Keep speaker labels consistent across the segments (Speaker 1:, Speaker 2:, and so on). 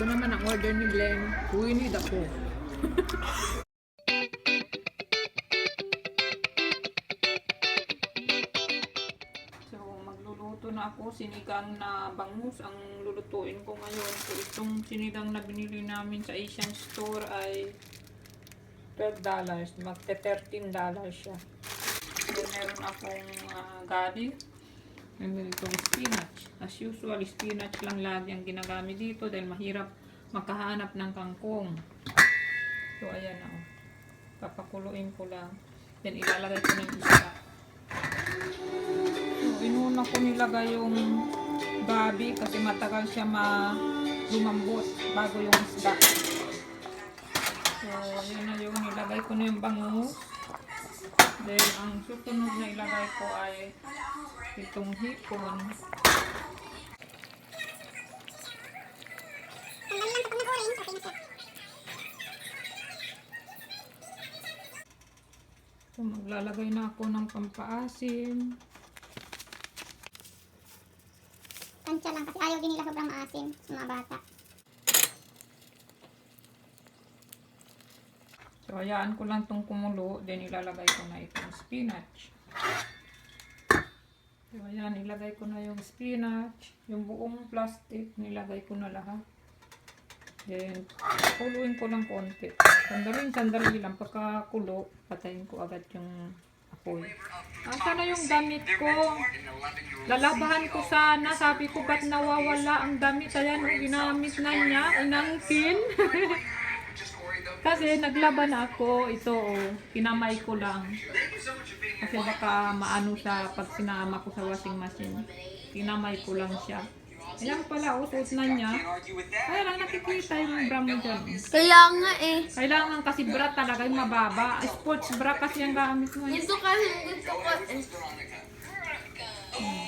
Speaker 1: Ito naman ang order ni Glenn. Winnie the Pooh. So, magluluto na ako. Sinigang na bangus ang lulutuin ko ngayon. So, itong sinigang na binili namin sa Asian store ay $12. Magte-$13 siya. Then, meron akong gabi. Meron itong spinach. As usual, spinach lang lagi ang ginagamit dito dahil mahirap makahanap ng kangkong. So, ayan na. Papakuluin ko lang. Then, ilalagay ko ng isda. So, inuna ko nilagay yung gabi kasi matagal siya lumambot bago yung isda. So, ayan na yung nilagay ko na yung bangus. Then, ang susunod na ilagay ko ay itong hipon. So, maglalagay na ako ng pampaasim.
Speaker 2: Tansya lang kasi ayaw din nila sobrang maasim sa mga bata.
Speaker 1: So, hayaan ko lang itong kumulo. Then, ilalagay ko na itong spinach. So, ayan, ilagay ko na yung spinach. Yung buong plastic, nilagay ko na lahat. Then, kuluin ko lang konti. Sandali lang. Pagkakulo, patayin ko agad yung apoy. Asa na yung damit ko? Lalabahan ko sana. Sabi ko, ba't nawawala ang damit? Ayan, ginamit na niya. Inangkin. Kasi naglaban ako. Ito, kinamay ko lang. Kasi baka maano sa pag sinama ko sa washing machine. Kinamay ko lang siya. Ayan pala, suot na niya. Kaya lang nakikita yung bra mo dyan.
Speaker 3: Kaya nga eh.
Speaker 1: Kailangan kasi bra talaga yung mababa. Sports bra kasi ang gamit mo.
Speaker 3: Ito kasi gusto ko eh.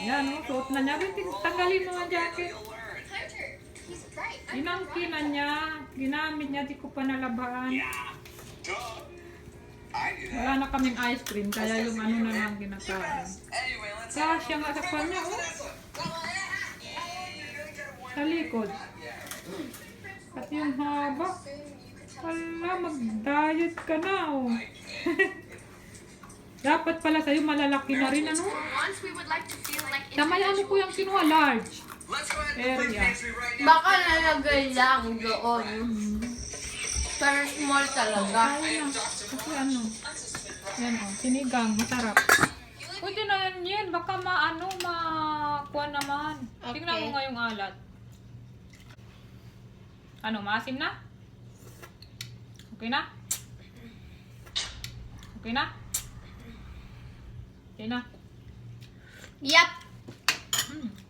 Speaker 1: Yan, suot na niya. Tanggalin mo ang jacket. Inangkilan niya. Ginamit niya, di ko pa nalabahan. Wala na kaming ice cream, kaya yung ano na lang ginakain. Kasya nga sa kanya, sa likod. Pati yung haba. Wala, mag-diet ka na, Dapat pala sa'yo malalaki na rin, ano? Tamay ano ko yung kinuha, large area.
Speaker 3: Baka nalagay lang doon. Pero small talaga.
Speaker 1: Ayun na. Kasi ano, yan sinigang, masarap. Pwede na yan, baka makuha naman.
Speaker 3: Okay.
Speaker 1: Tingnan mo nga yung alat. Ano, maasim na? Okay na? Okay na? Okay na?
Speaker 3: Yup.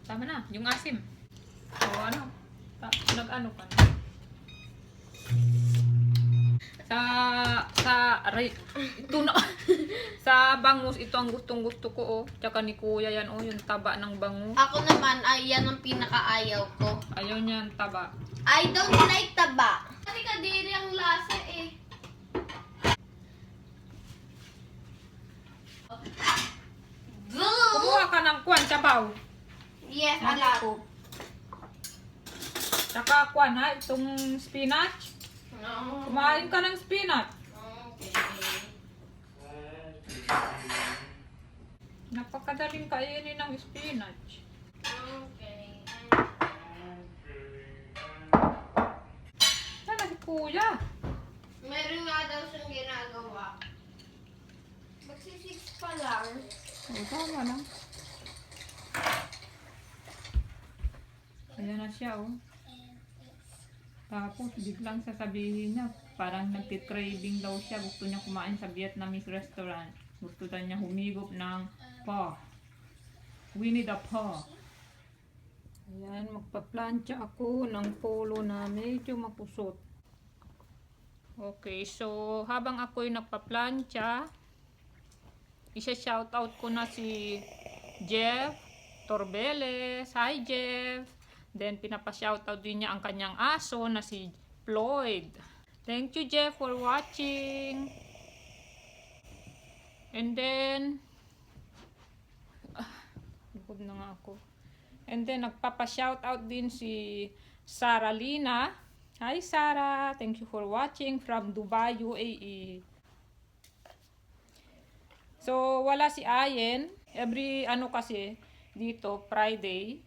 Speaker 1: Tama na, yung asim. So ano, nag-ano ka na? Ito na. Sa bangus, ito ang gustong-gusto ko, Tsaka ni kuya yan, yung taba ng bangus.
Speaker 3: Ako naman, yan ang pinakaayaw ko.
Speaker 1: Ayaw niya ang taba.
Speaker 3: I don't like taba. Kasi kadiri ang lasa eh.
Speaker 1: Kumuha ka ng kwan, sabaw.
Speaker 3: Yes, alam.
Speaker 1: Tsaka kwan ha, itong spinach.
Speaker 3: No.
Speaker 1: Kumain ka ng spinach.
Speaker 3: Okay.
Speaker 1: Napakadaling kainin ng spinach.
Speaker 3: Okay.
Speaker 1: Sana si kuya.
Speaker 3: Meron nga daw siyang ginagawa. Magsisix pa lang.
Speaker 1: Tama na. Ayan na siya, Tapos, biglang sasabihin niya, parang nagkikraving daw siya. Gusto niya kumain sa Vietnamese restaurant. Gusto daw niya humigop ng pho. Winnie the Pooh. Ayan, magpa-plancha ako ng polo na medyo mapusot. Okay, so habang ako'y nagpa-plancha, isa-shoutout ko na si Jeff Torbeles. Hi, Jeff! Then, pinapa-shoutout din niya ang kanyang aso na si Floyd. Thank you, Jeff, for watching. And then, lubog na nga ako. And then, nagpapa-shoutout din si Sarah Lina. Hi Sarah, thank you for watching from Dubai, UAE. So wala si Ayen. Every kasi dito Friday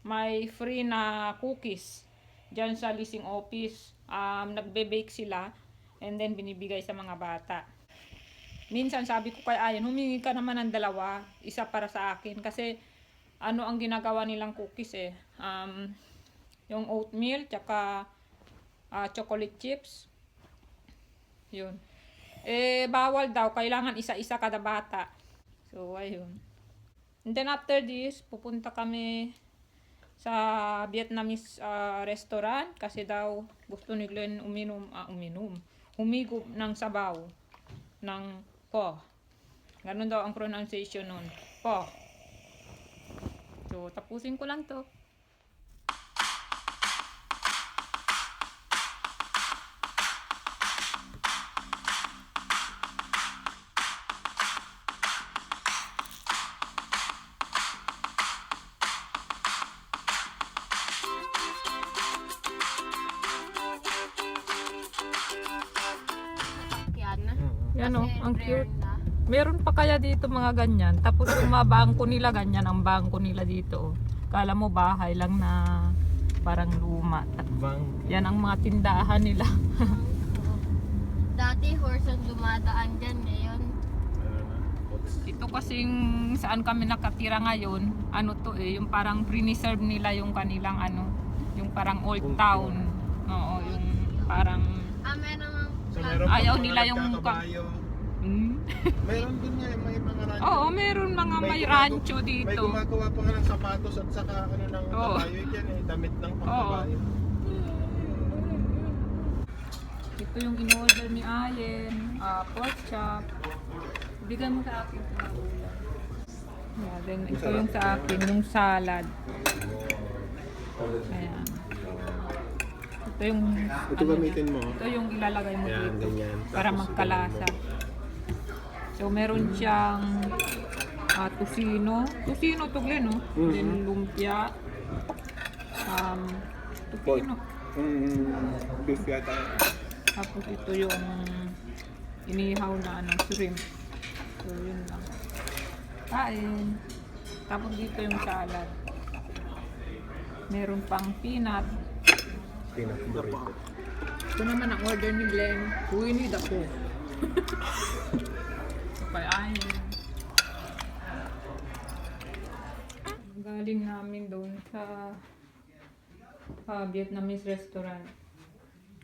Speaker 1: may free na cookies diyan sa leasing office. Nagbe-bake sila and then binibigay sa mga bata. Minsan sabi ko kay Ayen, humingi ka naman ng dalawa, isa para sa akin kasi ang ginagawa nilang cookies yung oatmeal tsaka chocolate chips. Yun. Bawal daw, kailangan isa-isa kada bata. So ayun. And then after this, pupunta kami sa Vietnamese restaurant kasi daw gusto ni Glenn humigop ng sabaw ng po. Ganun daw ang pronunciation nun. Po. So, tapusin ko lang to. Yan o, ang cute. Meron pa kaya dito mga ganyan. Tapos yung mga bangko nila, ganyan ang bangko nila dito. Oh. Kala mo bahay lang na parang luma. Yan ang mga tindahan nila.
Speaker 3: Dati horse ang dumadaan dyan ngayon.
Speaker 1: Ito kasing saan kami nakatira ngayon, yung parang preserve nila yung kanilang yung parang old town. Oo, yung parang ayaw nila yung
Speaker 4: Meron din nga may mga rancho.
Speaker 1: Oo, meron mga may rancho dito.
Speaker 4: May gumagawa pa nga ng sapatos at saka ng kabayo yan damit ng pangkabayo.
Speaker 1: Ito yung in-order ni Ayen, pork chop. Bigay mo sa akin sa ulam. Yeah, then ito yung sa akin, yung salad. Ayan. Ito yung
Speaker 4: Ito gamitin mo.
Speaker 1: Ito yung ilalagay mo
Speaker 4: Ayan,
Speaker 1: dito
Speaker 4: ganyan.
Speaker 1: para
Speaker 4: Tapos
Speaker 1: magkalasa. So meron siyang tusino to Glenn, no? Then lumpia. Tusino.
Speaker 4: Beef yata.
Speaker 1: Tapos ito yung inihaw na shrimp. So yun lang. Kain. Tapos dito yung salad. Meron pang peanut.
Speaker 4: Peanut burrito.
Speaker 1: Ito naman ang order ni Glenn. We need ako. So kay Ayen. Galing namin doon sa Vietnamese restaurant.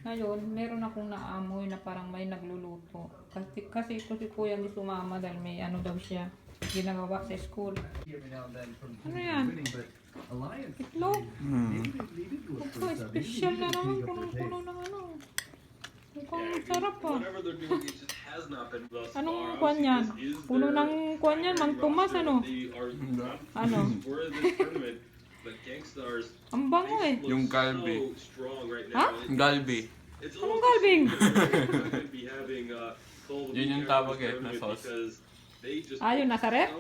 Speaker 1: Ngayon, meron akong naamoy na parang may nagluluto. Kasi ito si Kuya hindi sumama dahil may daw siya ginagawa sa school. Ano yan? Itlog? Ito, special na naman. Punong-puno ng mukhang sarap pa. Anong kwan yan? Puno ng kwan yan? Mang Tomas, ano? Ang bango eh.
Speaker 5: Yung galbi.
Speaker 1: Ha?
Speaker 5: Galbi.
Speaker 1: Anong galbing?
Speaker 5: Yun yung tawag na sauce.
Speaker 1: Yung nasa rep?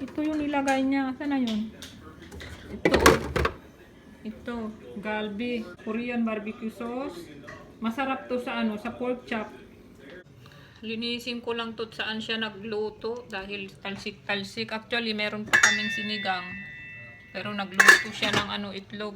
Speaker 1: Ito yung nilagay niya. Saan na yun? Ito, galbi. Korean barbecue sauce. Masarap to sa sa pork chop. Linisin ko lang to saan siya nagluto dahil talsik-talsik. Actually, meron pa kaming sinigang. Pero nagluto siya ng itlog.